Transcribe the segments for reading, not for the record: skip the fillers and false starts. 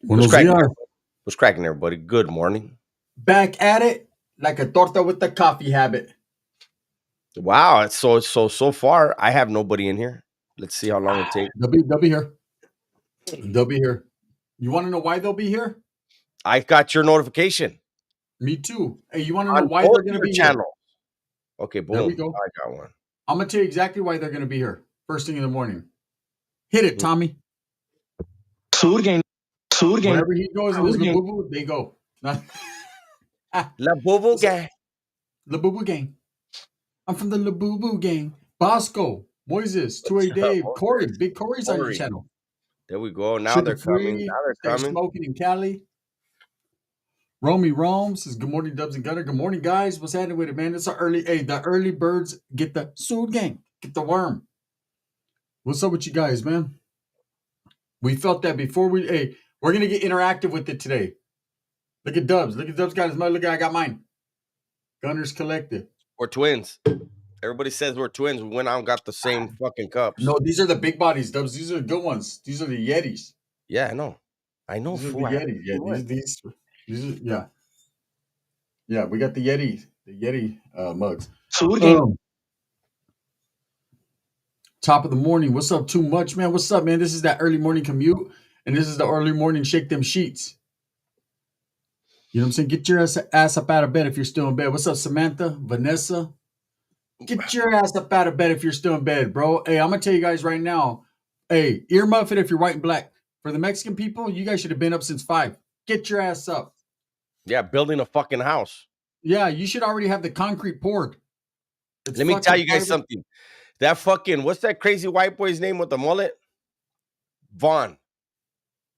What's Buenos cracking, dias. everybody? What's cracking, everybody? Good morning. Back at it like a torta with the coffee habit. Wow, it's so far. I have nobody in here. Let's see how long it takes. They'll be here. They'll be here. You want to know why they'll be here? I got your notification Me too. Hey, you want to know on why both they're going to your be here? channels. Okay, There we boom. go. I got one. I'm going to tell you exactly why they're going to be here first thing in the morning. Hit it, Tommy. Surgen. Wherever he goes in his Labubu, they go. La Bobo gang. Labubu gang. I'm from the Labubu gang. Bosco, Moises, 2A What's up, Dave, Corey. Moses? Big Corey's on your Corey. channel. There we go. Now Sugar they're coming. free. Now they're Stay coming. smoking in Cali. Romy Rome says, good morning, Dubs and Gunner. Good morning, guys. What's happening with it, man? It's the early birds get the Sood gang, get the worm. What's up with you guys, man? We felt that before we're going to get interactive with it today. Look at Dubs. Look at Dubs got his mother. Look at I got mine. Gunners Collective. We're twins. Everybody says we're twins. We went out and got the same fucking cups. No, these are the big bodies, Dubs. These are the good ones. These are the Yetis. Yeah, I know. I know. These are the Fool. I have Yetis. Yeah, one. these are, yeah. Yeah, we got the Yeti mugs. Surgen. Top of the morning. What's up, too much, man? What's up, man? This is that early morning commute, and this is the early morning shake them sheets. You know what I'm saying? Get your ass up out of bed if you're still in bed. What's up, Samantha? Vanessa? Get your ass up out of bed if you're still in bed, bro. Hey, I'm gonna tell you guys right now. Hey, earmuff it if you're white and black. For the Mexican people, you guys should have been up since 5. Get your ass up. Yeah, building a fucking house. Yeah, you should already have the concrete poured. Let me tell you guys something. That fucking, what's that crazy white boy's name with the mullet? Vaughn.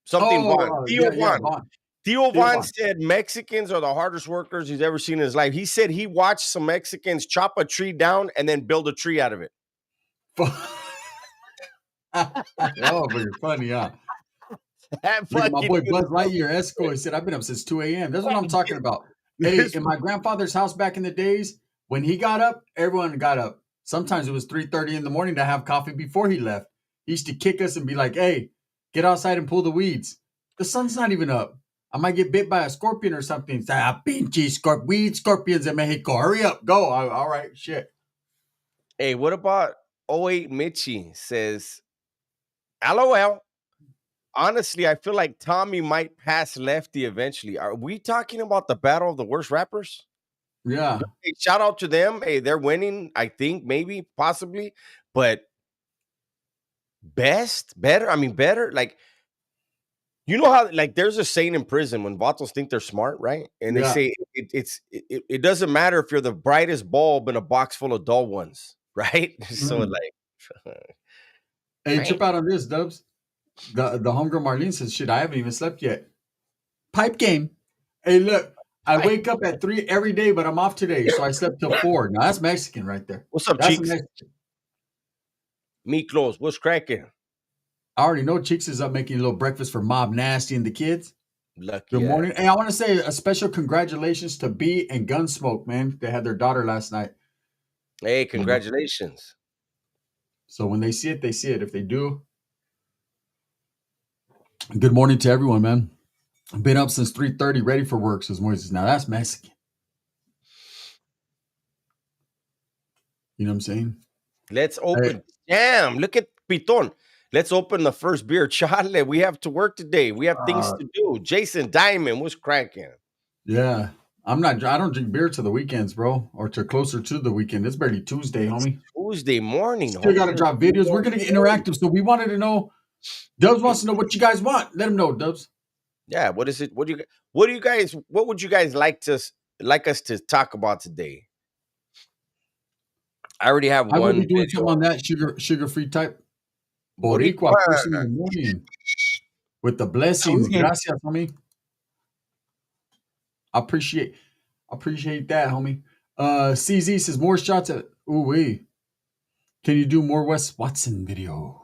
Something Vaughn. Theo Vaughn. Theo Vaughn said Mexicans are the hardest workers he's ever seen in his life. He said he watched some Mexicans chop a tree down and then build a tree out of it. Oh, but you're funny, huh? Look at my boy Buzz Lightyear Esco. He said, I've been up since 2 a.m. That's what I'm talking about. Hey, in my grandfather's house back in the days, when he got up, everyone got up. Sometimes it was 3:30 in the morning to have coffee before he left. He used to kick us and be like, hey, get outside and pull the weeds. The sun's not even up. I might get bit by a scorpion or something. Pinche weed scorpions in Mexico. Hurry up, go. All right, shit. Hey, what about 08 Mitchie says, LOL. Honestly, I feel like Tommy might pass Lefty eventually. Are we talking about the battle of the worst rappers? Yeah. Hey, shout out to them. Hey, they're winning, I think, maybe, possibly. But better. Like, you know how, like, there's a saying in prison when vatos think they're smart, right? And they say it doesn't matter if you're the brightest bulb in a box full of dull ones, right? So, like, hey, trip out on this, Dubs. The homegirl Marlene says, shit, I haven't even slept yet. Pipe game. Hey, look, I wake up at 3 every day, but I'm off today, so I slept till 4. Now that's Mexican right there. What's up, That's Cheeks? Meat clothes. What's cracking? I already know Cheeks is up making a little breakfast for Mob Nasty and the kids. Lucky. Good morning. Hey, I want to say a special congratulations to B and Gunsmoke, man. They had their daughter last night. Hey, congratulations. So when they see it, they see it. If they do, good morning to everyone, man. I've been up since 3:30, ready for work, says Moises. Now that's Mexican. You know what I'm saying? Let's open. Damn, look at Piton. Let's open the first beer. Charlie, we have to work today. We have things to do. Jason Diamond was cracking. Yeah. I don't drink beer to the weekends, bro, or to closer to the weekend. It's barely Tuesday, homie. Tuesday morning. Still got to drop videos. We're going to get interactive. So we wanted to know, Dubs wants to know what you guys want. Let him know, Dubs. Yeah. What is it? What would you guys like us to talk about today? I already have one. I will be doing something on that sugar-free type. Boricua first thing in the morning with the blessings. Gracias, homie. I appreciate that, homie. CZ says more shots at wait. Can you do more Wes Watson videos?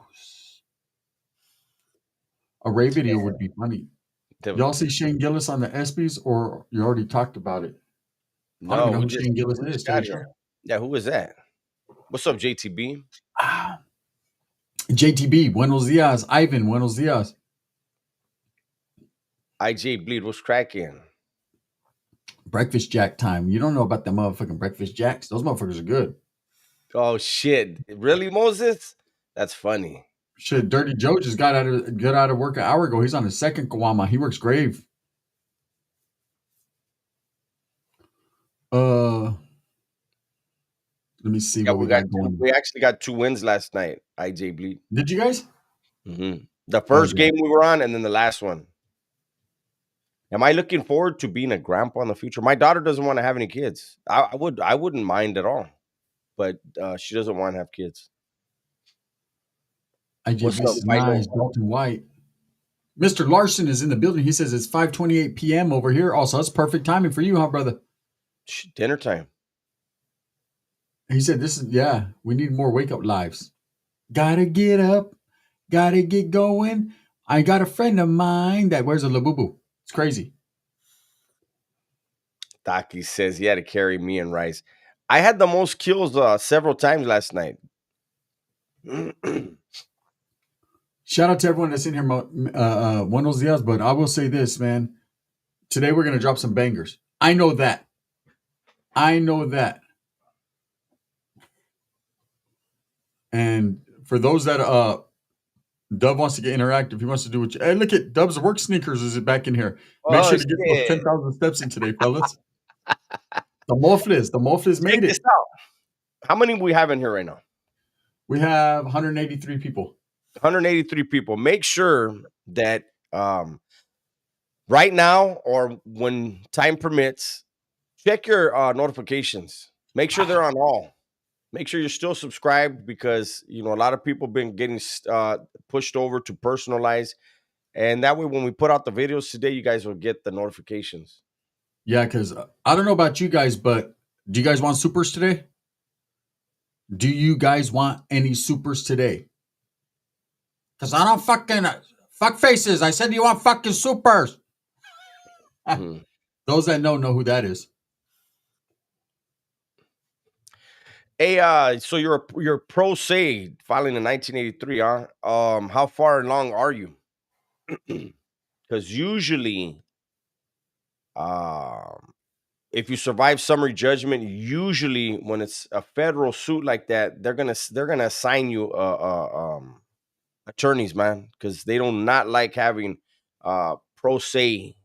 A Ray video would be funny. Y'all see Shane Gillis on the ESPYs, or you already talked about it? No, I don't know who Shane Gillis is. Yeah, who is that? What's up, JTB? JTB, buenos dias. Ivan, buenos dias. IJ Bleed, what's cracking? Breakfast Jack time. You don't know about the motherfucking Breakfast Jacks. Those motherfuckers are good. Oh shit! Really, Moses? That's funny. Shit, Dirty Joe just got out of work an hour ago. He's on his second Kawama. He works grave. Let me see what we got going. We actually got 2 wins last night. IJ Bleed. Did you guys? Mm-hmm. The first game we were on, and then the last one. Am I looking forward to being a grandpa in the future? My daughter doesn't want to have any kids. I wouldn't mind at all, but she doesn't want to have kids. What's up, nice, Dalton White. Mr. Larson is in the building. He says it's 5:28 p.m. over here. Also, that's perfect timing for you, huh, brother? Dinner time. He said we need more wake-up lives. Gotta get up. Gotta get going. I got a friend of mine that wears a labubu. It's crazy. Taki says he had to carry me and Rice. I had the most kills several times last night. Shout out to everyone that's in here. Buenos dias, but I will say this, man. Today we're going to drop some bangers. I know that. And for those that Dub wants to get interactive, he wants to do what hey, look at Dub's work sneakers is back in here. Make sure to get those 10,000 steps in today, fellas. The Mofles made it. How many we have in here right now? We have 183 people. 183 people. Make sure that right now or when time permits, check your notifications. Make sure they're on all. Make sure you're still subscribed because, a lot of people have been getting pushed over to personalize. And that way, when we put out the videos today, you guys will get the notifications. Yeah, because I don't know about you guys, but do you guys want supers today? Do you guys want any supers today? Because I don't fucking fuck faces. I said you want fucking supers. Those that know who that is. Hey, so you're pro se filing in 1983, huh? How far along are you? Because usually, if you survive summary judgment, usually when it's a federal suit like that, they're gonna assign you attorneys, man, because they do not like having pro se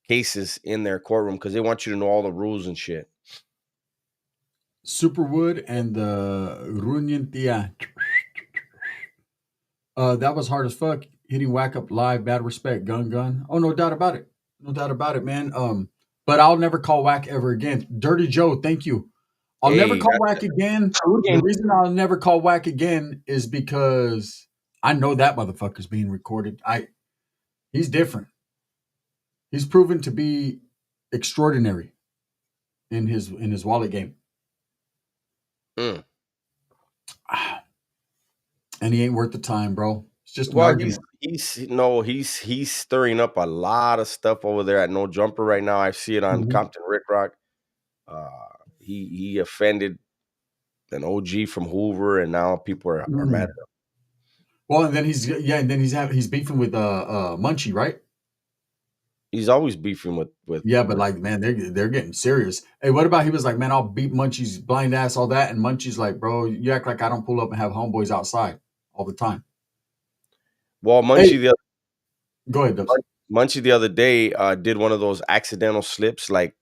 cases in their courtroom because they want you to know all the rules and shit. Superwood and the Runyantia. That was hard as fuck. Hitting whack up live, bad respect, gun. Oh, no doubt about it. No doubt about it, man. But I'll never call whack ever again. Dirty Joe, thank you. I'll never call whack again. The reason I'll never call whack again is because I know that motherfucker's being recorded. He's different. He's proven to be extraordinary in his wallet game. And he ain't worth the time, bro. It's just an argument. He's stirring up a lot of stuff over there at No Jumper right now. I see it on Compton Rick Rock. He offended an OG from Hoover, and now people are mad at him. Well, and then he's beefing with Munchie, right? He's always beefing with yeah, but like, man, they're getting serious. Hey, what about he was like, man, I'll beat Munchie's blind ass, all that, and Munchie's like, bro, you act like I don't pull up and have homeboys outside all the time. Well, Munchie go ahead, Dubs. Munchie the other day did one of those accidental slips, like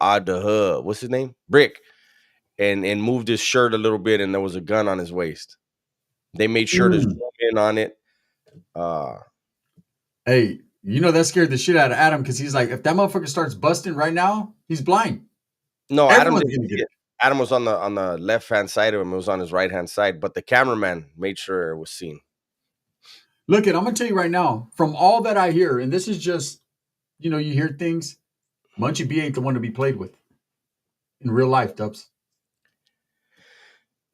what's his name, Brick, and moved his shirt a little bit, and there was a gun on his waist. They made sure to zoom in on it. Hey, that scared the shit out of Adam because he's like, if that motherfucker starts busting right now, he's blind. No, Adam didn't get it. Adam was on the left hand side of him. It was on his right hand side, but the cameraman made sure it was seen. Look, I'm gonna tell you right now, from all that I hear, and this is just, you hear things. Munchie B ain't the one to be played with in real life, Dubs.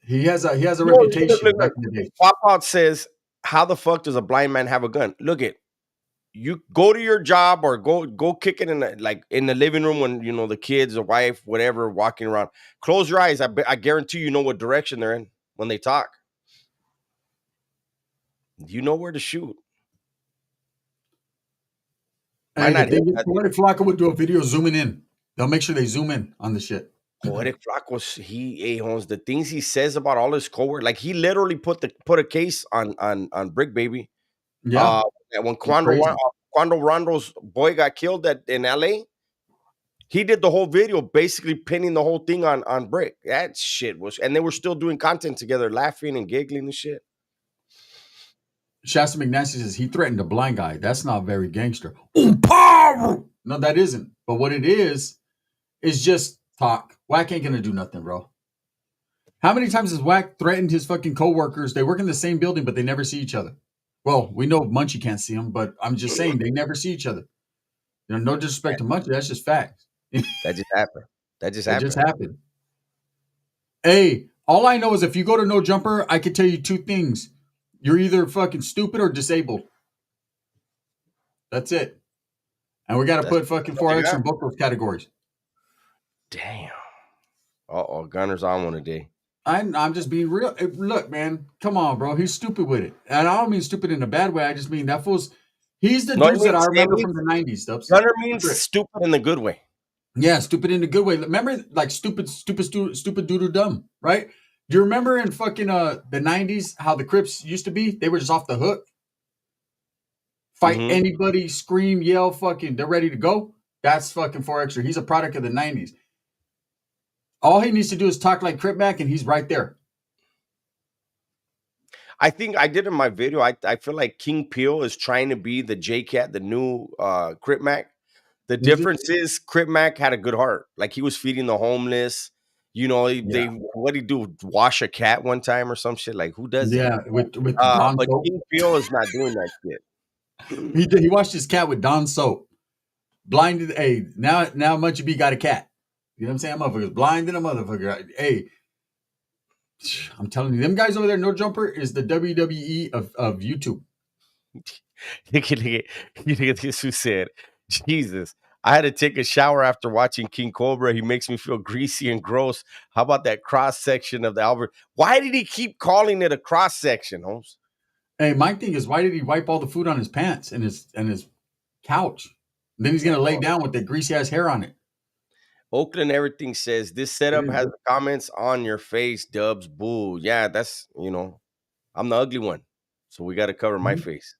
He has a reputation. Back in the day. Pop Out says, "How the fuck does a blind man have a gun?" Look it. You go to your job or go kick it in the living room when the kids, the wife, whatever, walking around. Close your eyes. I guarantee you know what direction they're in when they talk. You know where to shoot. Hey, the thing is, Poetic Flacco would do a video zooming in. They'll make sure they zoom in on the shit. Poetic Flacco, Holmes, the things he says about all his coworkers, like he literally put a case on Brick Baby. Yeah. When Quando Rondo's boy got killed in LA, he did the whole video basically pinning the whole thing on Brick. That shit was, and they were still doing content together, laughing and giggling and shit. Shasta McNasty says he threatened a blind guy. That's not very gangster. No, that isn't. But what it is just talk. Wack ain't gonna do nothing, bro. How many times has Wack threatened his fucking coworkers? They work in the same building, but they never see each other. Well, we know Munchie can't see him, but I'm just saying they never see each other. You know, no disrespect to Munchie. That's just facts. That just happened. That just happened. Hey, all I know is if you go to No Jumper, I can tell you two things. You're either fucking stupid or disabled. That's it. And we got to put fucking 4X in both those categories. Damn. Gunner's on one today. I'm just being real. Look, man, come on, bro. He's stupid with it. And I don't mean stupid in a bad way. I just mean that fool's, he's the dude that I remember from the 90s. Stuff. Gunner means stupid in the good way. Yeah, stupid in a good way. Remember, like stupid doodoo dumb, right? Do you remember in fucking the 90s how the Crips used to be? They were just off the hook. Fight anybody, scream, yell, fucking, they're ready to go. That's fucking 4Xer. He's a product of the 90s. All he needs to do is talk like Crip Mac, and he's right there. I think I did in my video. I feel like King Peel is trying to be the J-Cat, the new Crip Mac. The difference is Crip Mac had a good heart. Like he was feeding the homeless. You know, what did he do? Wash a cat one time or some shit? Like who does that? Yeah, with but King Peel is not doing that shit. He washed his cat with Dawn soap. Blinded. Hey, now Munchie B got a cat. You know what I'm saying? Motherfucker's blind than a motherfucker. Hey, I'm telling you, them guys over there, No Jumper is the WWE of YouTube. Look at this who said, Jesus, I had to take a shower after watching King Cobra. He makes me feel greasy and gross. How about that cross section of the Albert? Why did he keep calling it a cross section, Holmes? Hey, my thing is, why did he wipe all the food on his pants and his couch? And then he's gonna lay down with that greasy ass hair on it. Oakland Everything says this setup has comments on your face, Dubs. Boo. Yeah, that's, I'm the ugly one. So we got to cover my face.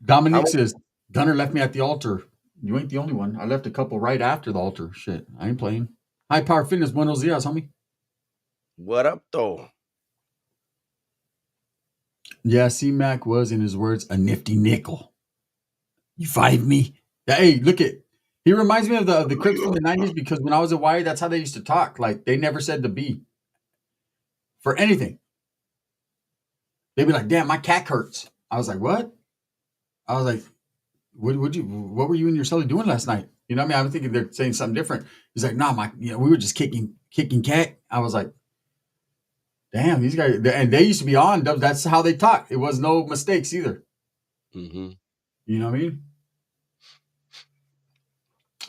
Dominic says, Gunner left me at the altar. You ain't the only one. I left a couple right after the altar. Shit, I ain't playing. High Power Fitness, buenos dias, homie. What up, though? Yeah, C-Mac was, in his words, a nifty nickel. You find me? Hey, look at. He reminds me of the Crips from the 90s because when I was at Wire, that's how they used to talk. Like, they never said the B for anything. They'd be like, damn, my cat hurts. I was like, what? I was like, what were you and your celly doing last night? You know what I mean? I was thinking they're saying something different. He's like, nah, we were just kicking cat. I was like, damn, these guys, and they used to be on. That's how they talk. It was no mistakes either. Mm-hmm. You know what I mean?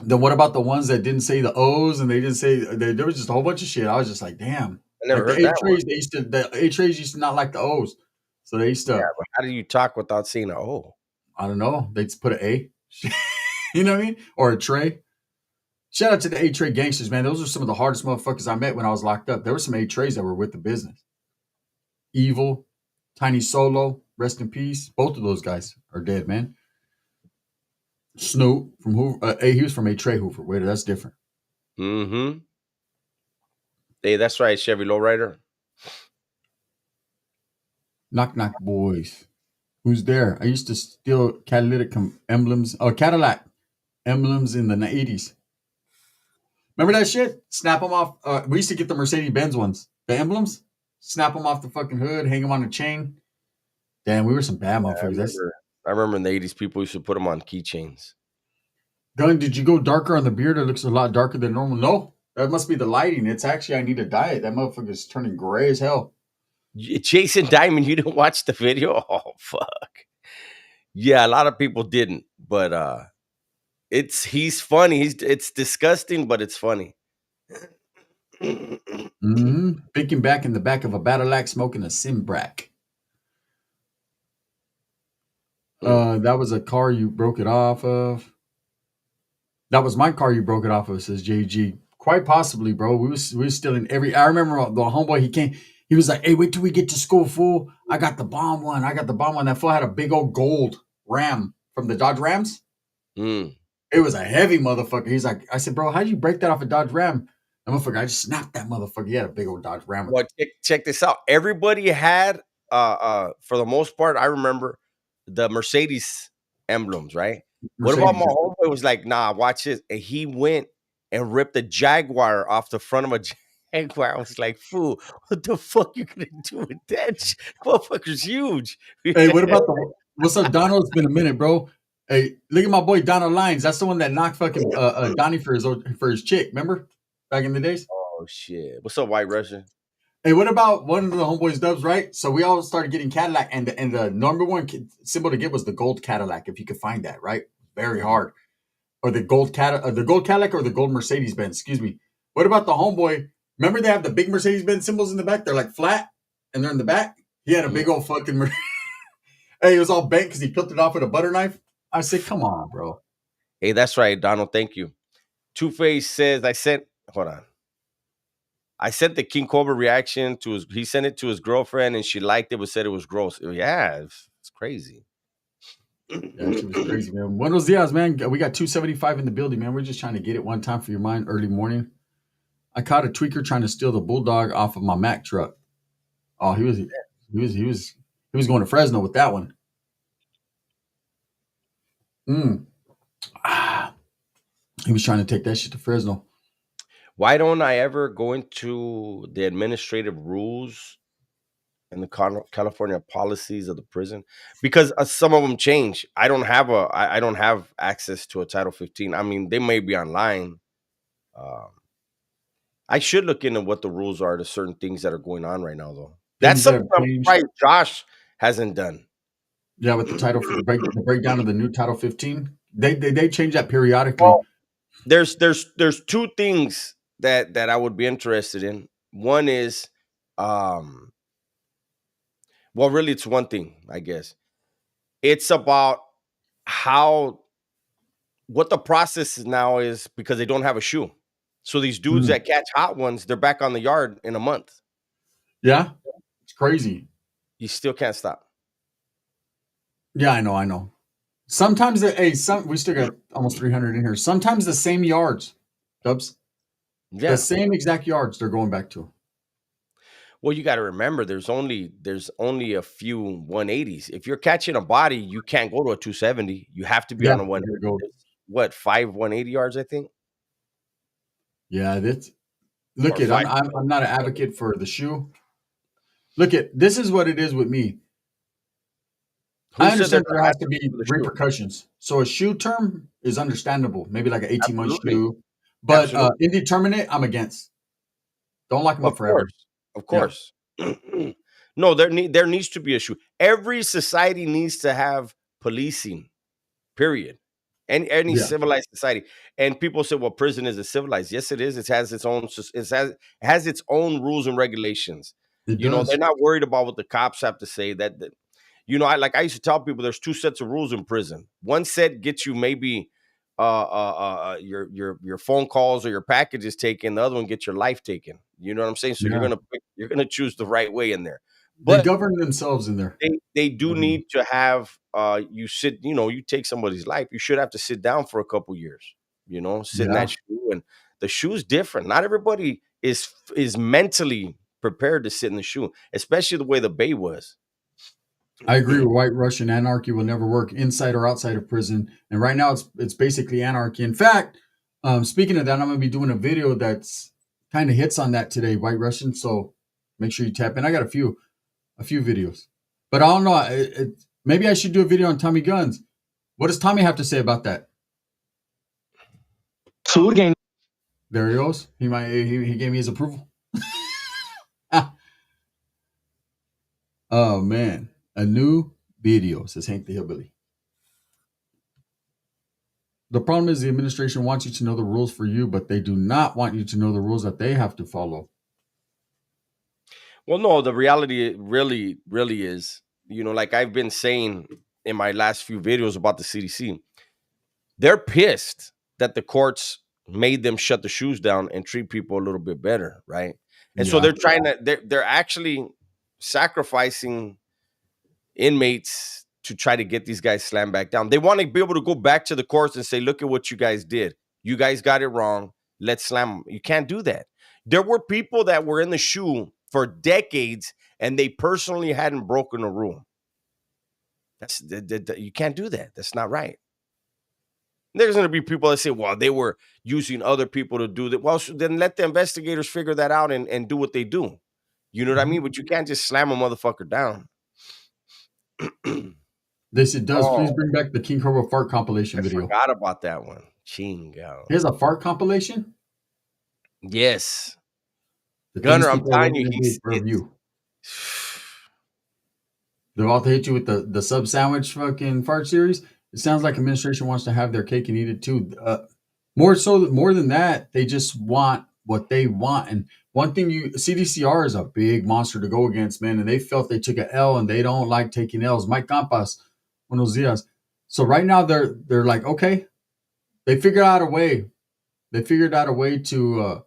Then what about the ones that didn't say the O's and they didn't say there was just a whole bunch of shit. I was just like, damn. I never heard that one. The A-Trays used to not like the O's. So they used to. Yeah, but how do you talk without saying an O? I don't know. They just put an A. You know what I mean? Or a tray. Shout out to the A-Tray gangsters, man. Those are some of the hardest motherfuckers I met when I was locked up. There were some A-Trays that were with the business. Evil, Tiny Solo, rest in peace. Both of those guys are dead, man. Snoop from Hoover. He was from A-Tray Hoover. Wait, that's different. Mm-hmm. Hey, that's right, Chevy Lowrider. Knock Knock Boys. Who's there? I used to steal catalytic emblems. Oh, Cadillac emblems in the 80s. Remember that shit? Snap them off. We used to get the Mercedes-Benz ones. The emblems. Snap them off the fucking hood. Hang them on a chain. Damn, we were some bad motherfuckers. I remember in the 80s, people used to put them on keychains. Gun, did you go darker on the beard? It looks a lot darker than normal. No, that must be the lighting. It's actually, I need a diet. That motherfucker's turning gray as hell. Jason Diamond, you didn't watch the video? Oh, fuck. Yeah, a lot of people didn't, but he's funny. It's disgusting, but it's funny. Thinking back in the back of a Badillac smoking a Simbrack. That was a car you broke it off of. That was my car you broke it off of, says JG. Quite possibly, bro. We was still in every. I remember the homeboy. He came. He was like, "Hey, wait till we get to school, fool. I got the bomb one. That fool had a big old gold Ram from the Dodge Rams. It was a heavy motherfucker. He's like, I said, bro, how'd you break that off a Dodge Ram? That motherfucker, I just snapped that motherfucker. He had a big old Dodge Ram. Well, check this out. Everybody had, for the most part, I remember the Mercedes emblems, right? Mercedes. What about my homeboy was like, nah, watch this. And he went and ripped a Jaguar off the front of a Jaguar. I was like, fool, what the fuck you gonna do with that? Motherfucker's huge. Hey, what about what's up, Donald? It's been a minute, bro. Hey, look at my boy Donald Lyons. That's the one that knocked fucking Donnie for his chick. Remember back in the days? Oh shit! What's up, White Russian? Hey, what about one of the homeboys dubs? Right. So we all started getting Cadillac, and the number one symbol to get was the gold Cadillac. If you could find that, right? Very hard. Or the gold Cadillac, or the gold Mercedes Benz. Excuse me. What about the homeboy? Remember they have the big Mercedes Benz symbols in the back. They're like flat, and they're in the back. He had a big old fucking. Hey, it was all bent because he peeled it off with a butter knife. I said, come on, bro. Hey, that's right, Donald. Thank you. Two-Face says, I sent the King Cobra reaction to he sent it to his girlfriend and she liked it, but said it was gross. Yeah, it's crazy. Yeah, it was crazy, man. Buenos dias, man. We got 275 in the building, man. We're just trying to get it one time for your mind early morning. I caught a tweaker trying to steal the Bulldog off of my Mack truck. Oh, he was going to Fresno with that one. He was trying to take that shit to Fresno. Why don't I ever go into the administrative rules and the California policies of the prison? Because some of them change. I don't have access to a Title 15. I mean, they may be online. I should look into what the rules are to certain things that are going on right now, though. That's something I'm surprised Josh hasn't done. Yeah, with the the breakdown of the new Title 15, they change that periodically. Well, there's two things that I would be interested in. One is, well, really, it's one thing, I guess. It's about what the process now is, because they don't have a shoe. So these dudes that catch hot ones, they're back on the yard in a month. Yeah, it's crazy. You still can't stop. Yeah, I know. Sometimes we still got almost 300 in here. Sometimes the same yards, Dubs. Yeah. The same exact yards they're going back to. Well, you got to remember, there's only a few 180s. If you're catching a body, you can't go to a 270. You have to be on a 180. What, 5 180 yards, I think? Yeah, I'm not an advocate for the shoe. This is what it is with me. I understand there has to be repercussions. So a shoe term is understandable, maybe like an 18-month shoe. But indeterminate, I'm against. Don't lock them up forever. Of course. Yeah. No, there needs to be a shoe. Every society needs to have policing, period. Any civilized society. And people say, well, prison isn't civilized. Yes, it is. It has its own rules and regulations. They're not worried about what the cops have to say. I used to tell people there's two sets of rules in prison. One set gets you maybe your phone calls or your packages taken. The other one gets your life taken. You know what I'm saying? So you're gonna choose the right way in there. But they govern themselves in there. They do need to have you take somebody's life. You should have to sit down for a couple years. Sit in that shoe, and the shoe's different. Not everybody is mentally prepared to sit in the shoe, especially the way the Bay was. I agree with White Russian. Anarchy will never work inside or outside of prison. And right now it's basically anarchy. In fact, speaking of that, I'm going to be doing a video that's kind of hits on that today, White Russian. So make sure you tap in. I got a few videos, but I don't know. Maybe I should do a video on Tommy Guns. What does Tommy have to say about that? There he goes. He gave me his approval. Oh man. A new video, says Hank the Hillbilly. The problem is the administration wants you to know the rules for you, but they do not want you to know the rules that they have to follow. Well, no, the reality really, really is, like I've been saying in my last few videos about the CDC. They're pissed that the courts made them shut the shoes down and treat people a little bit better, right? And so they're trying to, they're actually sacrificing inmates to try to get these guys slammed back down. They want to be able to go back to the courts and say, look at what you guys did. You guys got it wrong. Let's slam them. You can't do that. There were people that were in the shoe for decades and they personally hadn't broken a rule. You can't do that. That's not right. There's going to be people that say, well, they were using other people to do that. Well, then let the investigators figure that out and do what they do. You know what I mean? But you can't just slam a motherfucker down. They said, please bring back the King Cobra fart compilation video. I forgot about that one. Chingo. Here's a fart compilation? Yes. Gunner, I'm telling you, they're about to hit you with the sub sandwich fucking fart series. It sounds like administration wants to have their cake and eat it too. More than that, they just want what they want. And one thing CDCR is a big monster to go against, man. And they felt they took an L and they don't like taking L's. Mike Campas, buenos dias. So right now they're like, okay, they figured out a way. They figured out a way to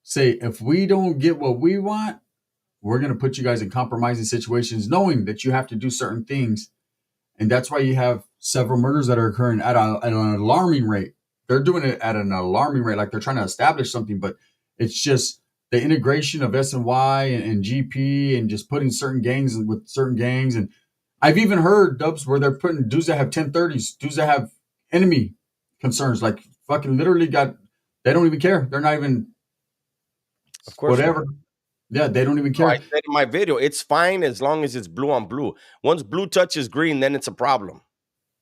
say, if we don't get what we want, we're going to put you guys in compromising situations, knowing that you have to do certain things. And that's why you have several murders that are occurring at an alarming rate. They're doing it at an alarming rate, like they're trying to establish something, but it's just the integration of SNY and GP and just putting certain gangs with certain gangs. And I've even heard, Dubs, where they're putting dudes that have 1030s, dudes that have enemy concerns, like fucking literally they don't even care. They're not even, of course, whatever. Yeah, they don't even care. I said in my video, it's fine as long as it's blue on blue. Once blue touches green, then it's a problem.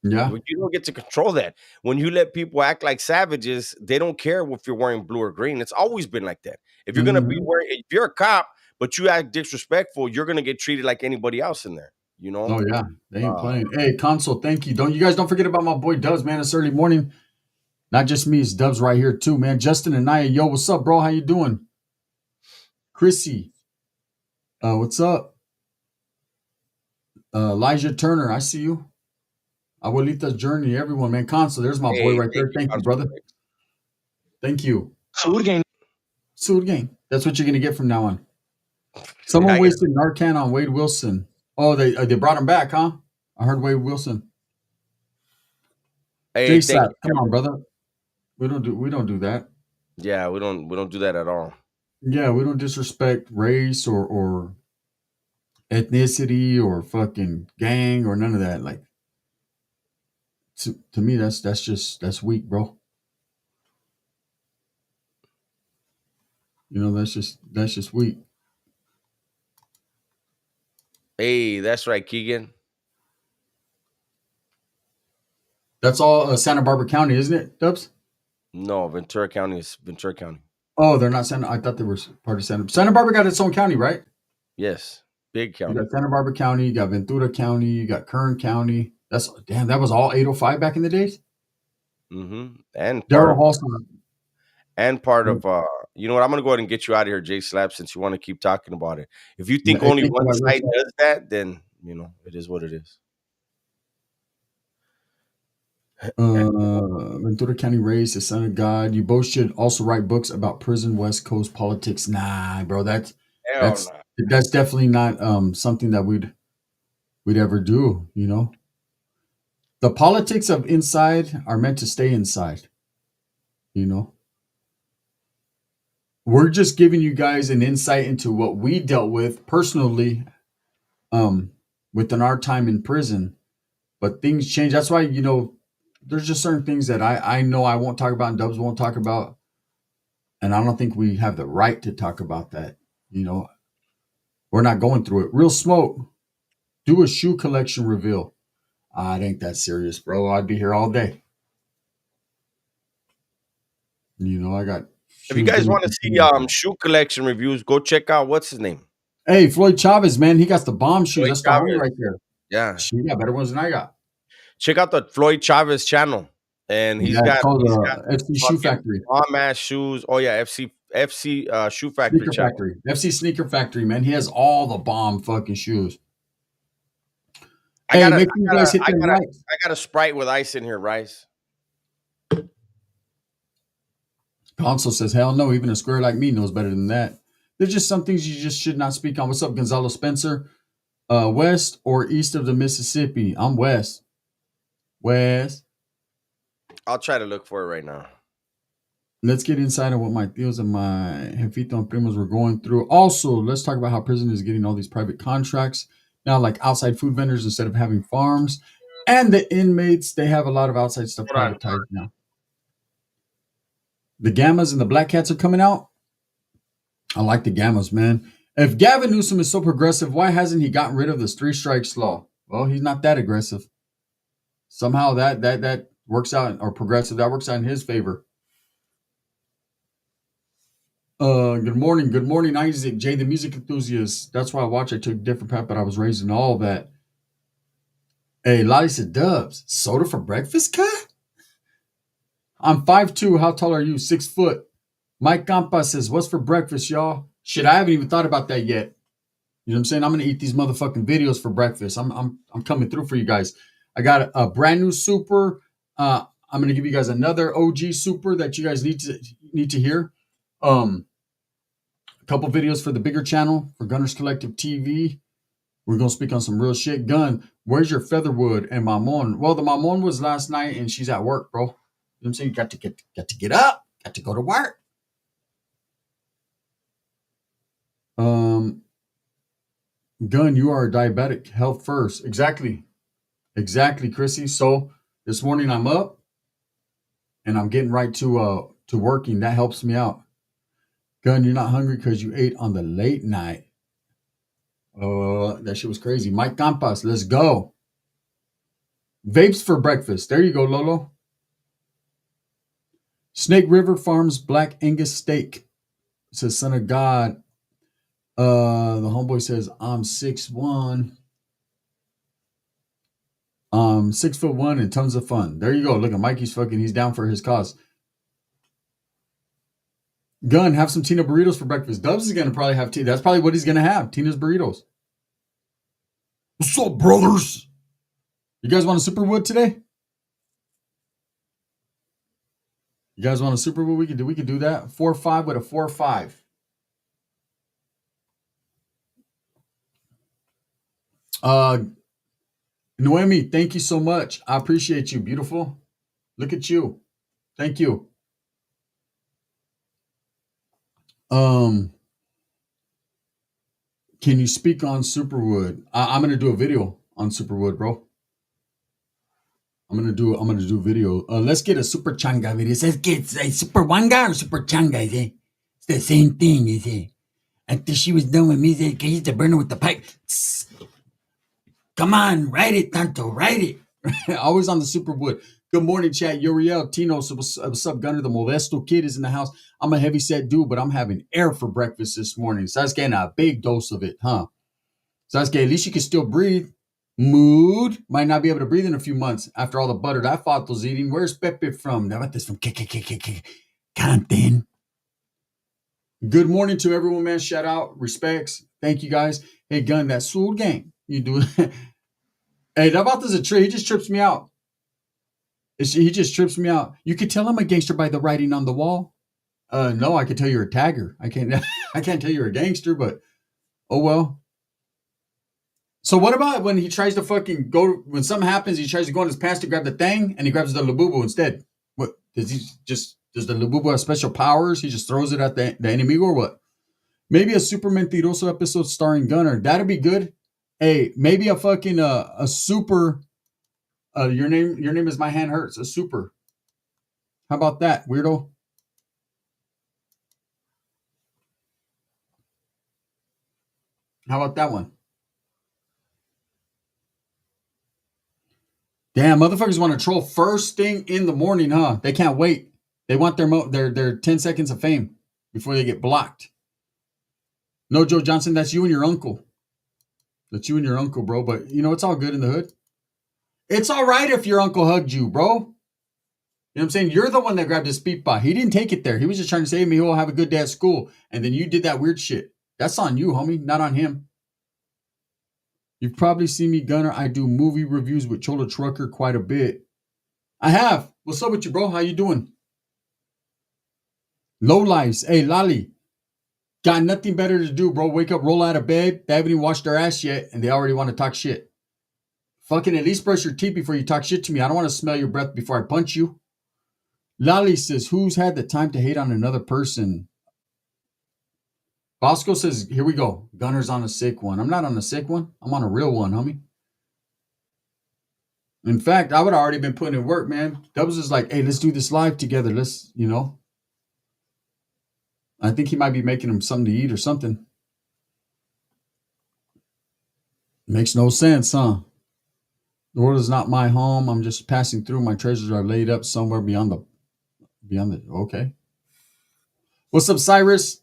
Yeah. You don't get to control that. When you let people act like savages, they don't care if you're wearing blue or green. It's always been like that. If you're gonna if you're a cop, but you act disrespectful, you're gonna get treated like anybody else in there. You know? Oh yeah, they ain't playing. Hey, Console, thank you. Don't forget about my boy Dubs, man. It's early morning. Not just me, it's Dubs right here too, man. Justin and Naya, yo, what's up, bro? How you doing? Chrissy, what's up? Elijah Turner, I see you. Abuelita's Journey, everyone, man. Console, there's my boy right there. Thank you, brother. Thank you. Sood gang. That's what you're gonna get from now on. Someone wasted Narcan on Wade Wilson. Oh, they brought him back, huh? I heard Wade Wilson. Hey, come on, brother. We don't do that. Yeah, we don't do that at all. Yeah, we don't disrespect race or ethnicity or fucking gang or none of that. Like, to me, that's weak, bro. You know, that's just weak. Hey, that's right, Keegan. That's all Santa Barbara County, isn't it, Dubs? No, Ventura County is Ventura County. Oh, they're not Santa. I thought they were part of Santa Barbara. Got its own county, right? Yes, big county. You got Santa Barbara County. You got Ventura County. You got Kern County. That was all 805 back in the days. Mm-hmm. And Darrell Halston. And part of you know what? I'm gonna go ahead and get you out of here, Jay Slap, since you want to keep talking about it. If you think only one side does that, then you know it is what it is. Ventura County raised the son of God. You both should also write books about prison West Coast politics. Nah, bro, that's definitely not something that we'd ever do. You know, the politics of inside are meant to stay inside. You know, we're just giving you guys an insight into what we dealt with personally, within our time in prison. But things change. That's why, you know, there's just certain things that I know I won't talk about and Dubs won't talk about. And I don't think we have the right to talk about that. You know, we're not going through it. Real Smoke, do a shoe collection reveal. It ain't that serious, bro. I'd be here all day. You know, I got. If you guys want to see shoe collection reviews, go check out what's his name. Hey, Floyd Chavez, man, he got the bomb shoes. That's the homie right there. Yeah, he got better ones than I got. Check out the Floyd Chavez channel, and he's got FC Shoe Factory, bomb ass shoes. Oh yeah, FC Shoe Factory, FC Sneaker Factory, man. He has all the bomb fucking shoes. I got a Sprite with ice in here, Rice. Console says, hell no, even a square like me knows better than that. There's just some things you just should not speak on. What's up, Gonzalo Spencer? West or east of the Mississippi? I'm west. West. I'll try to look for it right now. Let's get inside of what my tios and my jefito and primos were going through. Also, let's talk about how prison is getting all these private contracts. Now, like outside food vendors instead of having farms. And the inmates, they have a lot of outside stuff privatized now. The Gammas and the Black Cats are coming out. I like the Gammas, man. If Gavin Newsom is so progressive, why hasn't he gotten rid of this 3 strikes law? Well, he's not that aggressive. Somehow that works out, or progressive, that works out in his favor. Good morning, Isaac, Jay, the music enthusiast. That's why I took a different path, but I was raised in all that. Hey, Lottie said, Dubs, soda for breakfast, cut? I'm 5'2". How tall are you? 6 foot. Mike Campa says, what's for breakfast, y'all? Shit, I haven't even thought about that yet. You know what I'm saying? I'm gonna eat these motherfucking videos for breakfast. I'm coming through for you guys. I got a brand new super. I'm gonna give you guys another OG super that you guys need to hear. A couple videos for the bigger channel for Gunners Collective TV. We're gonna speak on some real shit. Gun, where's your Featherwood and Mamon? Well, the Mamon was last night and she's at work, bro. You know what I'm saying? You got to get up, got to go to work. Gun, you are diabetic. Health first. Exactly, Chrissy. So this morning I'm up and I'm getting right to working. That helps me out. Gun, you're not hungry because you ate on the late night. That shit was crazy. Mike Campas, let's go. Vapes for breakfast. There you go, Lolo. Snake River Farms Black Angus Steak. It says, son of God. The homeboy says, I'm 6'1". 6'1" and tons of fun. There you go. Look at Mikey's he's down for his cause. Gun, have some Tina burritos for breakfast. Dubs is going to probably have tea. That's probably what he's going to have. Tina's burritos. What's up, brothers? You guys want a Superwood today? You guys want a Superwood? We could do that. 4-5 with a 4-5. Noemi, thank you so much. I appreciate you. Beautiful. Look at you. Thank you. Can you speak on Superwood? I'm gonna do a video on Superwood, bro. I'm gonna do video. Let's get a Super Changa video. Let's get a Super Wanga or Super Changa. It's the same thing, is it? After she was done with me, she used to burn her with the pipe. Come on, write it, Tanto, write it. Always on the Superwood. Good morning, chat. Uriel, Tino, what's up, Gunner? The Modesto kid is in the house. I'm a heavy set dude, but I'm having air for breakfast this morning. So I was getting a big dose of it, huh? So I was getting, at least you can still breathe. Mood. Might not be able to breathe in a few months after all the butter that Fato's eating. Where's Pepe from? Now, this from Compton. Good morning to everyone, man. Shout out. Respects. Thank you, guys. Hey, Gun, that Soul Gang. You do it. Hey, that Vato's a tree. He just trips me out. He just trips me out. You could tell I'm a gangster by the writing on the wall. No, I could tell you're a tagger. I can't tell you're a gangster, but oh well. So what about when he tries to when something happens, he tries to go in his pants to grab the thing and he grabs the Labubu instead? What does the Labubu have special powers? He just throws it at the enemy or what? Maybe a Super Mentiroso episode starring Gunner. That'd be good. Hey, maybe a fucking a super. Your name is My Hand Hurts. A super. How about that, weirdo? How about that one? Damn, motherfuckers want to troll first thing in the morning, huh? They can't wait. They want their 10 seconds of fame before they get blocked. No, Joe Johnson, that's you and your uncle. That's you and your uncle, bro. But, it's all good in the hood. It's all right if your uncle hugged you, bro. You know what I'm saying? You're the one that grabbed his pipa. He didn't take it there. He was just trying to say, he'll have a good day at school. And then you did that weird shit. That's on you, homie, not on him. You've probably seen me, Gunner. I do movie reviews with Cholo Trucker quite a bit. I have. What's up with you, bro? How you doing? Low lives. Hey, Lali. Got nothing better to do, bro. Wake up, roll out of bed. They haven't even washed their ass yet, and they already want to talk shit. Fucking at least brush your teeth before you talk shit to me. I don't want to smell your breath before I punch you. Lali says, who's had the time to hate on another person? Bosco says, here we go. Gunner's on a sick one. I'm not on a sick one. I'm on a real one, homie. In fact, I would have already been putting in work, man. Dubs is like, hey, let's do this live together. Let's, I think he might be making him something to eat or something. Makes no sense, huh? The world is not my home. I'm just passing through. My treasures are laid up somewhere beyond the, okay. What's up, Cyrus?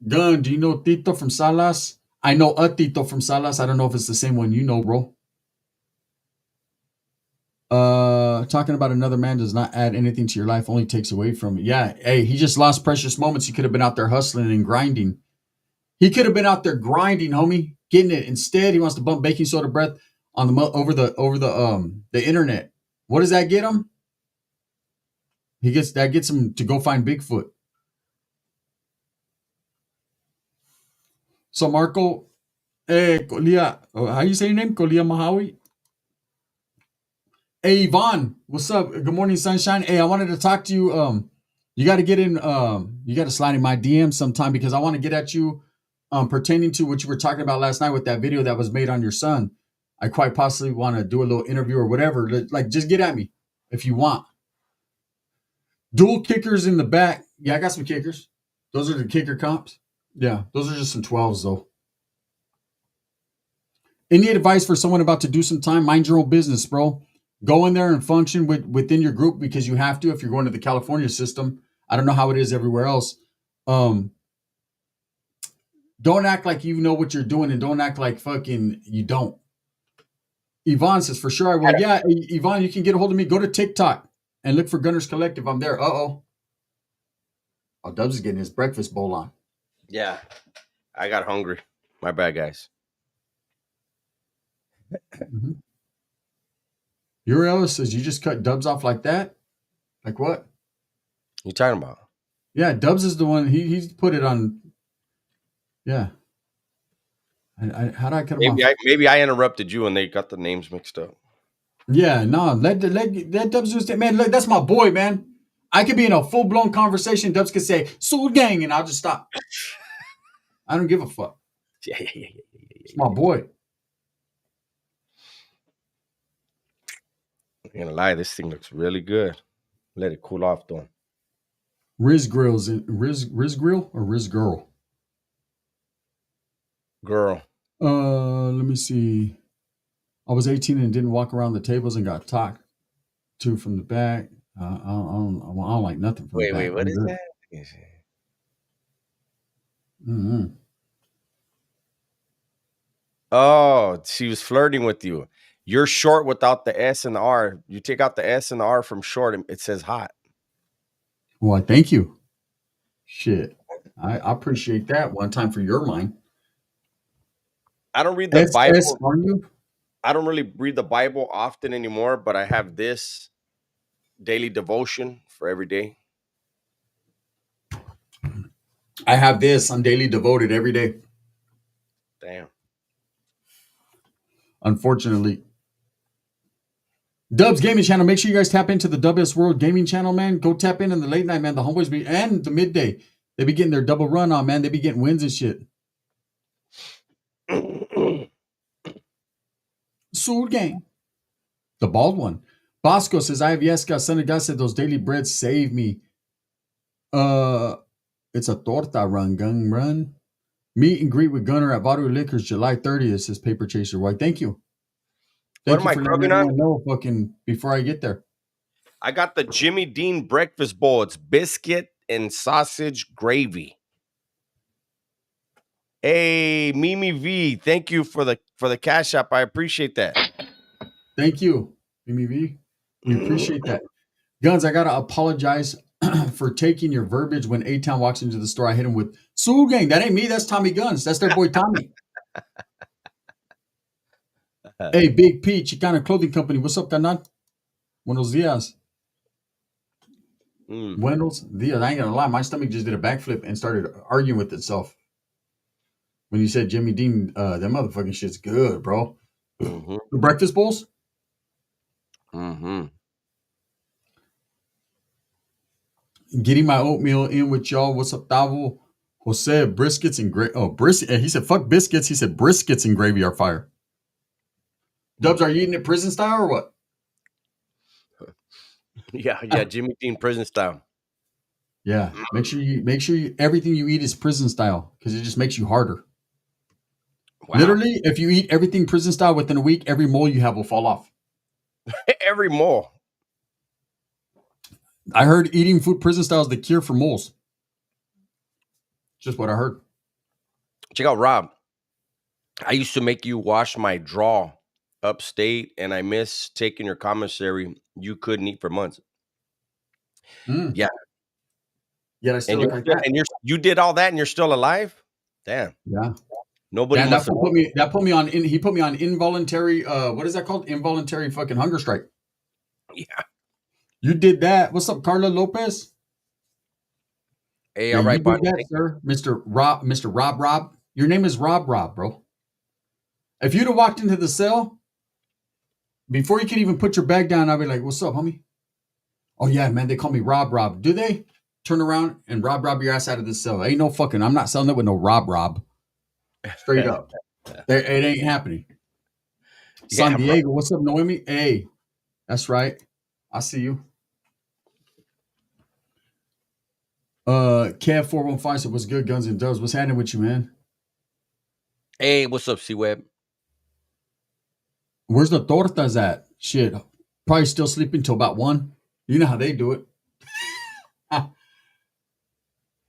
Gun, do you know Tito from Salas? I know a Tito from Salas. I don't know if it's the same one you know, bro. Talking about another man does not add anything to your life, only takes away from it. Yeah, hey, he just lost precious moments. He could have been out there hustling and grinding. He could have been out there grinding, homie, getting it. Instead, he wants to bump baking soda breath on the over the internet. What does that get him? That gets him to go find Bigfoot. So Marco, Kolia, how you say your name? Kolia Mahawi? Hey, Yvonne, what's up? Good morning, sunshine. Hey, I wanted to talk to you. You got to get in, you got to slide in my DM sometime because I want to get at you pertaining to what you were talking about last night with that video that was made on your son. I quite possibly want to do a little interview or whatever. Like, just get at me if you want. Dual kickers in the back. Yeah, I got some kickers. Those are the kicker comps. Yeah, those are just some 12s, though. Any advice for someone about to do some time? Mind your own business, bro. Go in there and function within your group because you have to if you're going to the California system. I don't know how it is everywhere else. Don't act like you know what you're doing and don't act like fucking you don't. Yvonne says, for sure I will. Yeah, Yvonne, you can get a hold of me. Go to TikTok and look for Gunners Collective. I'm there. Oh, Dubs is getting his breakfast bowl on. Yeah, I got hungry. My bad, guys. Mm-hmm. Uriel says, you just cut Dubs off like that? Like what? You talking about? Yeah, Dubs is the one. He's put it on. Yeah. How did I cut him off? Maybe I interrupted you and they got the names mixed up. Yeah, no. Let Dubs do it. Man, look, that's my boy, man. I could be in a full-blown conversation. Dubs could say, Soul Gang, and I'll just stop. I don't give a fuck. Yeah. It's my boy. I'm gonna lie, this thing looks really good. Let it cool off, though. Riz Grill's in Riz Grill or Riz Girl? Girl. Let me see. I was 18 and didn't walk around the tables and got talked to from the back. I don't like nothing from the back. Wait, what is that? Mm-hmm. Oh, she was flirting with you. You're short without the S and the R. You take out the S and the R from short, it says hot. Well, thank you. Shit. I appreciate that. One time for your mind. I don't read the Bible. Are you? I don't really read the Bible often anymore, but I have this daily devotion for every day. I have this. I'm daily devoted every day. Damn. Unfortunately. Dubs Gaming Channel. Make sure you guys tap into the WS World Gaming Channel, man. Go tap in the late night, man. The homeboys and the midday. They be getting their double run on, man. They be getting wins and shit. Soul Gang. The bald one. Bosco says, I have Yeska. Son of God said, those daily breads save me. It's a torta run, gun run. Meet and greet with Gunner at Varu Liquors July 30th, says Paper Chaser. Why, thank you. What am I cooking on? Know fucking before I get there. I got the Jimmy Dean breakfast bowl. It's biscuit and sausage gravy. Hey, Mimi V, thank you for the cash app. I appreciate that. Thank you, Mimi V. We appreciate that. Guns, I gotta apologize for taking your verbiage when A-Town walks into the store. I hit him with Soul Gang. That ain't me. That's Tommy Guns. That's their boy Tommy. Hey, Big P, Chicana Clothing Company. What's up, Canan? Buenos dias. Buenos dias. I ain't gonna lie, my stomach just did a backflip and started arguing with itself. When you said Jimmy Dean, that motherfucking shit's good, bro. The breakfast bowls? Getting my oatmeal in with y'all. What's up, Tavo? Jose, briskets and gravy. Oh, brisket. He said, fuck biscuits. He said, briskets and gravy are fire. Dubs, are you eating it prison style or what? Yeah, Jimmy Dean prison style. Yeah, make sure you everything you eat is prison style because it just makes you harder. Wow. Literally, if you eat everything prison style within a week, every mole you have will fall off. Every mole. I heard eating food prison style is the cure for moles. Just what I heard. Check out Rob. I used to make you wash my draw upstate, and I miss taking your commissary. You couldn't eat for months. Yeah. Yeah, I still look like that. And you did all that, and you're still alive. Damn. Yeah. Nobody. Yeah, that put me on. He put me on involuntary. What is that called? Involuntary fucking hunger strike. Yeah. You did that. What's up, Carla Lopez? Hey, all right, buddy. Sir, Mr. Rob. Your name is Rob, bro. If you'd have walked into the cell before you could even put your bag down, I'd be like, "What's up, homie?" Oh yeah, man. They call me Rob. Do they? Turn around and rob your ass out of the cell. Ain't no fucking. I'm not selling it with no Rob. Straight up, it ain't happening. Yeah, San Diego, bro. What's up, Noemi? Hey, that's right. I see you. Kev 415 said, "What's good, Guns and Dubs? What's happening with you, man?" Hey, what's up, C-Web? Where's the tortas at? Shit, probably still sleeping till about 1. You know how they do it.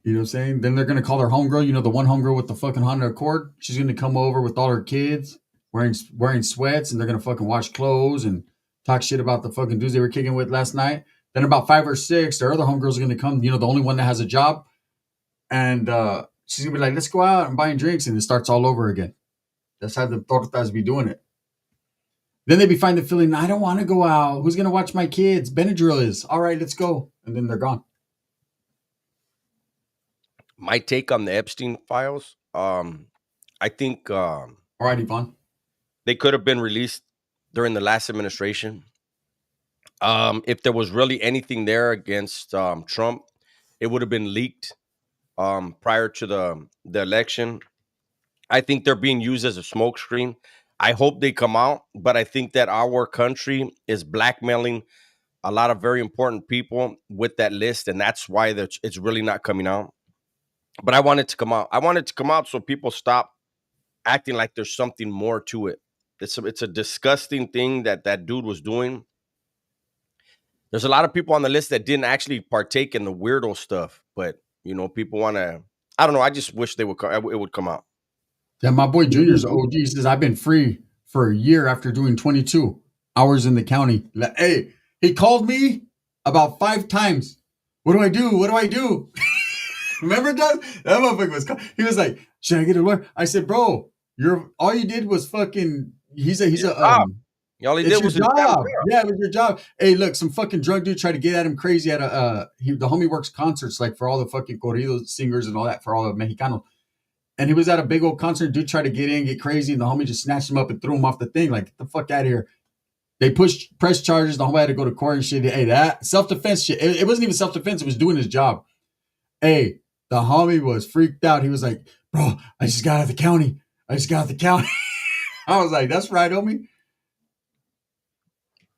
You know what I'm saying? Then they're going to call their homegirl, the one homegirl with the fucking Honda Accord. She's going to come over with all her kids wearing sweats, and they're going to fucking wash clothes and talk shit about the fucking dudes they were kicking with last night. Then about 5 or 6, their other homegirls are going to come, the only one that has a job. And she's going to be like, let's go out and buying drinks. And it starts all over again. That's how the tortas be doing it. Then they be finding the feeling, I don't want to go out. Who's going to watch my kids? Benadryl is. All right, let's go. And then they're gone. My take on the Epstein files, I think all right, Yvonne. They could have been released during the last administration. If there was really anything there against Trump, it would have been leaked prior to the election. I think they're being used as a smokescreen. I hope they come out, but I think that our country is blackmailing a lot of very important people with that list, and that's why it's really not coming out. But I want it to come out. I want it to come out so people stop acting like there's something more to it. It's a disgusting thing that dude was doing. There's a lot of people on the list that didn't actually partake in the weirdo stuff, but people want to. I don't know. I just wish it would come out. Yeah, my boy Junior's OG says I've been free for a year after doing 22 hours in the county. Hey, he called me about 5 times. What do I do? Remember that motherfucker was. He was like, "Should I get a lawyer?" I said, "Bro, all you did was fucking." He's a all he did was your job. Yeah, it was your job. Hey, look, some fucking drug dude tried to get at him crazy at the homie works concerts like for all the fucking corrido singers and all that for all the Mexicanos. And he was at a big old concert. Dude tried to get crazy, and the homie just snatched him up and threw him off the thing. Like, get the fuck out of here. They press charges. The homie had to go to court and shit. Hey, that self-defense shit. It wasn't even self-defense. It was doing his job. Hey, the homie was freaked out. He was like, "Bro, I just got out of the county. I was like, "That's right, homie.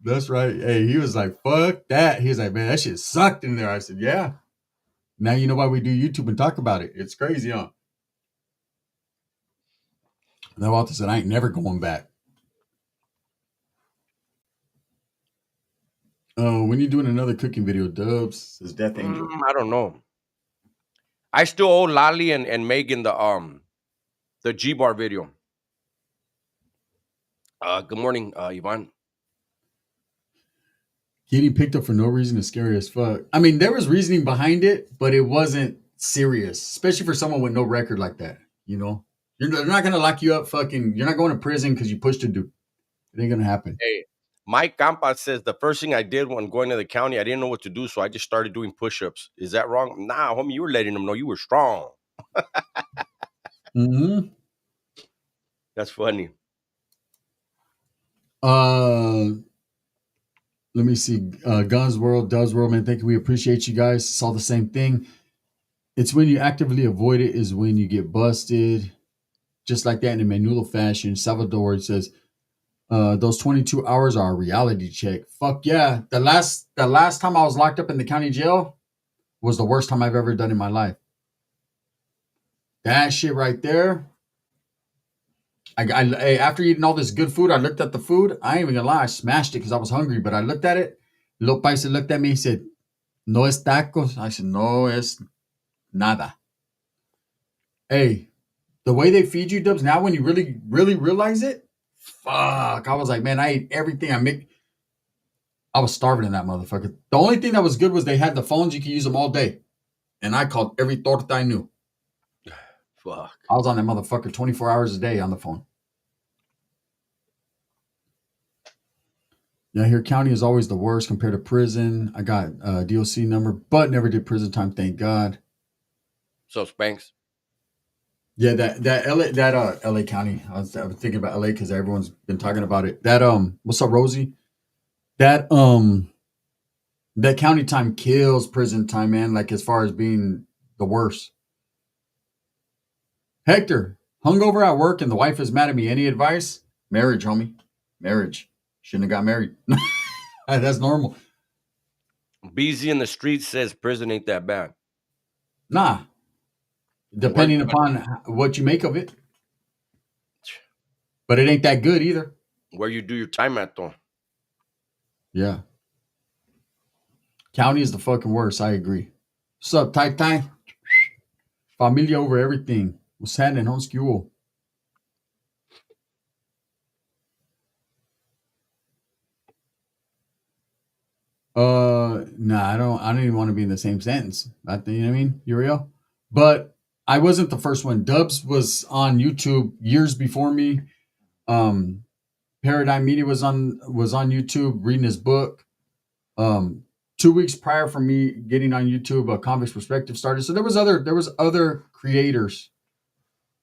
That's right." Hey, he was like, "Fuck that." He was like, "Man, that shit sucked in there." I said, "Yeah. Now you know why we do YouTube and talk about it. It's crazy, huh?" And the author said, "I ain't never going back." When you doing another cooking video, Dubs? Says Death Angel. I don't know. I still owe Lali and Megan the G-Bar video. Good morning, Yvonne. Getting picked up for no reason is scary as fuck. I mean, there was reasoning behind it, but it wasn't serious, especially for someone with no record like that. They're not gonna lock you up. You're not going to prison because you pushed a dude. It ain't gonna happen. Hey, Mike Campa says the first thing I did when going to the county, I didn't know what to do, so I just started doing push-ups. Is that wrong? Nah, homie, you were letting them know you were strong. Mm-hmm. That's funny. Let me see. Guns World, Does World, man. Thank you. We appreciate you guys. Saw the same thing. It's when you actively avoid it is when you get busted. Just like that in a Menudo fashion. Salvador says, those 22 hours are a reality check. Fuck yeah. The last time I was locked up in the county jail was the worst time I've ever done in my life. That shit right there. After eating all this good food, I looked at the food. I ain't even gonna lie, I smashed it because I was hungry, but I looked at it. Little paisa looked at me, he said, "No es tacos." I said, "No es nada." Hey, the way they feed you, Dubs, now when you really, really realize it, fuck. I was like, man, I ate everything I make. I was starving in that motherfucker. The only thing that was good was they had the phones, you could use them all day. And I called every torta I knew. Fuck. I was on that motherfucker 24 hours a day on the phone. Yeah, here county is always the worst compared to prison. I got a DOC number, but never did prison time, thank God. So Spanks. Yeah, that LA County. I was thinking about LA because everyone's been talking about it. That what's up, Rosie? That county time kills prison time, man. Like as far as being the worst. Hector, hungover at work and the wife is mad at me. Any advice? Marriage, homie. Marriage. Shouldn't have got married. That's normal. BZ in the street says prison ain't that bad. Nah. Depending upon what you make of it. But it ain't that good either. Where you do your time at, though. Yeah. County is the fucking worst. I agree. What's up, Tai Tai? Familia over everything. What's happening, homeschool? Nah, I don't even want to be in the same sentence. You know what I mean, Uriel? But I wasn't the first one. Dubs was on YouTube years before me. Paradigm Media was on YouTube reading his book. 2 weeks prior from me getting on YouTube, a Convict's Perspective started. So there was other creators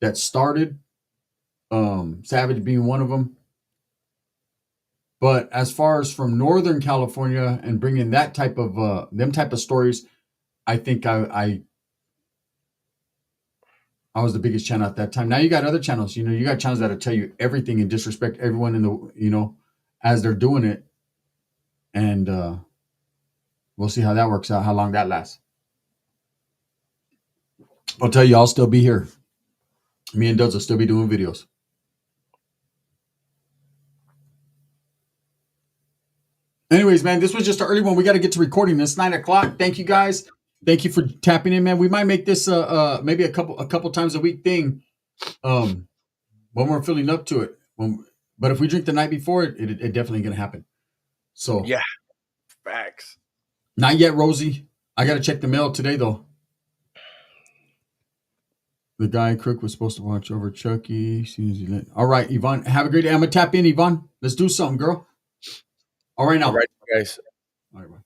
that started. Savage being one of them. But as far as from Northern California and bringing that type of them type of stories, I think I was the biggest channel at that time. Now you got other channels. You know, you got channels that'll tell you everything and disrespect everyone in the, you know, as they're doing it. And we'll see how that works out, how long that lasts. I'll tell you, I'll still be here. Me and Dubs will still be doing videos. Anyways, man, this was just an early one. We got to get to recording this 9 o'clock. Thank you guys. Thank you for tapping in, man. We might make this maybe a couple times a week thing when we're feeling up to it. But if we drink the night before, it definitely gonna happen. So yeah, facts. Not yet, Rosie. I gotta check the mail today though. The guy Crook was supposed to watch over Chucky. All right, Yvonne. Have a great day. I'm gonna tap in, Yvonne. Let's do something, girl. All right now. All right, guys. All right, bye.